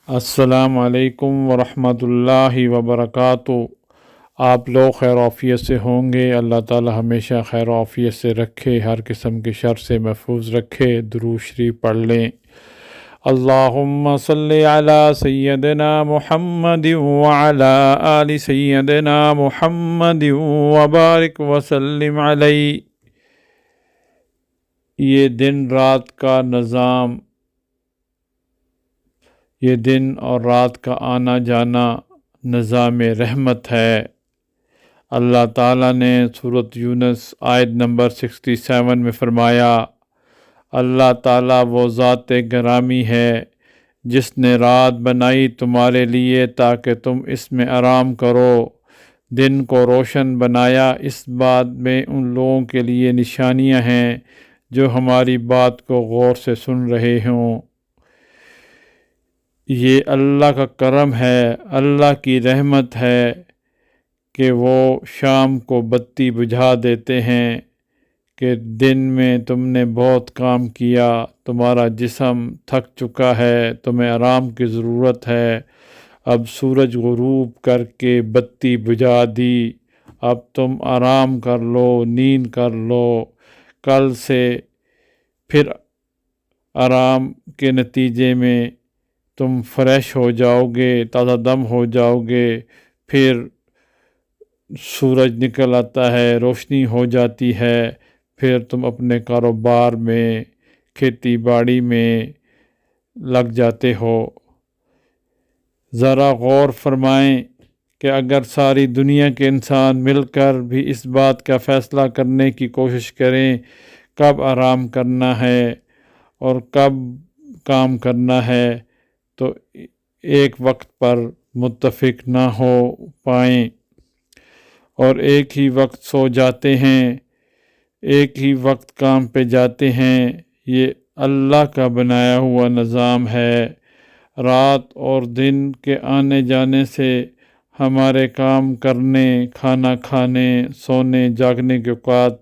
السلام علیکم ورحمۃ اللہ وبرکاتہ۔ آپ لوگ خیر و عافیت سے ہوں گے۔ اللہ تعالی ہمیشہ خیر و عافیت سے رکھے، ہر قسم کے شر سے محفوظ رکھے۔ درود شریف پڑھ لیں۔ اللہم صلی علی سیدنا محمد وعلی آل سیدنا محمد وبارک وسلم علیہ۔ یہ دن رات کا نظام، یہ دن اور رات کا آنا جانا نظام رحمت ہے۔ اللہ تعالیٰ نے سورۃ یونس آیت نمبر 67 میں فرمایا، اللہ تعالیٰ وہ ذات گرامی ہے جس نے رات بنائی تمہارے لیے تاکہ تم اس میں آرام کرو، دن کو روشن بنایا۔ اس بات میں ان لوگوں کے لیے نشانیاں ہیں جو ہماری بات کو غور سے سن رہے ہوں۔ یہ اللہ کا کرم ہے، اللہ کی رحمت ہے کہ وہ شام کو بتی بجھا دیتے ہیں کہ دن میں تم نے بہت کام کیا، تمہارا جسم تھک چکا ہے، تمہیں آرام کی ضرورت ہے۔ اب سورج غروب کر کے بتی بجھا دی، اب تم آرام کر لو، نیند کر لو۔ کل سے پھر آرام کے نتیجے میں تم فریش ہو جاؤ گے، تازہ دم ہو جاؤ گے۔ پھر سورج نکل آتا ہے، روشنی ہو جاتی ہے، پھر تم اپنے کاروبار میں، کھیتی باڑی میں لگ جاتے ہو۔ ذرا غور فرمائیں کہ اگر ساری دنیا کے انسان مل کر بھی اس بات کا فیصلہ کرنے کی کوشش کریں کب آرام کرنا ہے اور کب کام کرنا ہے، تو ایک وقت پر متفق نہ ہو پائیں اور ایک ہی وقت سو جاتے ہیں، ایک ہی وقت کام پہ جاتے ہیں۔ یہ اللہ کا بنایا ہوا نظام ہے۔ رات اور دن کے آنے جانے سے ہمارے کام کرنے، کھانا کھانے، سونے جاگنے کے اوقات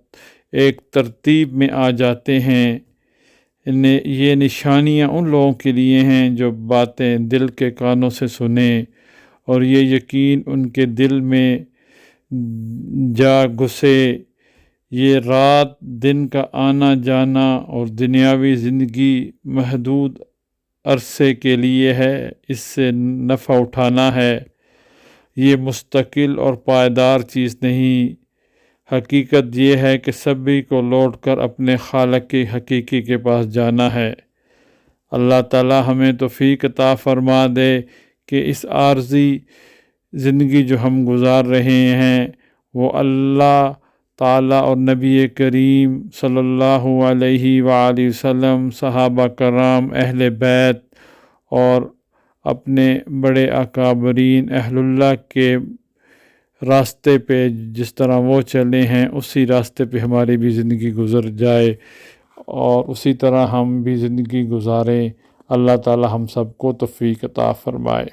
ایک ترتیب میں آ جاتے ہیں۔ یہ نشانیاں ان لوگوں کے لیے ہیں جو باتیں دل کے کانوں سے سنیں اور یہ یقین ان کے دل میں جا گھسے۔ یہ رات دن کا آنا جانا اور دنیاوی زندگی محدود عرصے کے لیے ہے، اس سے نفع اٹھانا ہے۔ یہ مستقل اور پائیدار چیز نہیں۔ حقیقت یہ ہے کہ سبھی کو لوٹ کر اپنے خالق حقیقی کے پاس جانا ہے۔ اللہ تعالی ہمیں توفیق عطا فرما دے کہ اس عارضی زندگی جو ہم گزار رہے ہیں وہ اللہ تعالی اور نبی کریم صلی اللہ علیہ وآلہ وسلم، صحابہ کرام، اہل بیت اور اپنے بڑے اکابرین اہل اللہ کے راستے پہ جس طرح وہ چلے ہیں اسی راستے پہ ہماری بھی زندگی گزر جائے اور اسی طرح ہم بھی زندگی گزاریں۔ اللہ تعالی ہم سب کو توفیق عطا فرمائے۔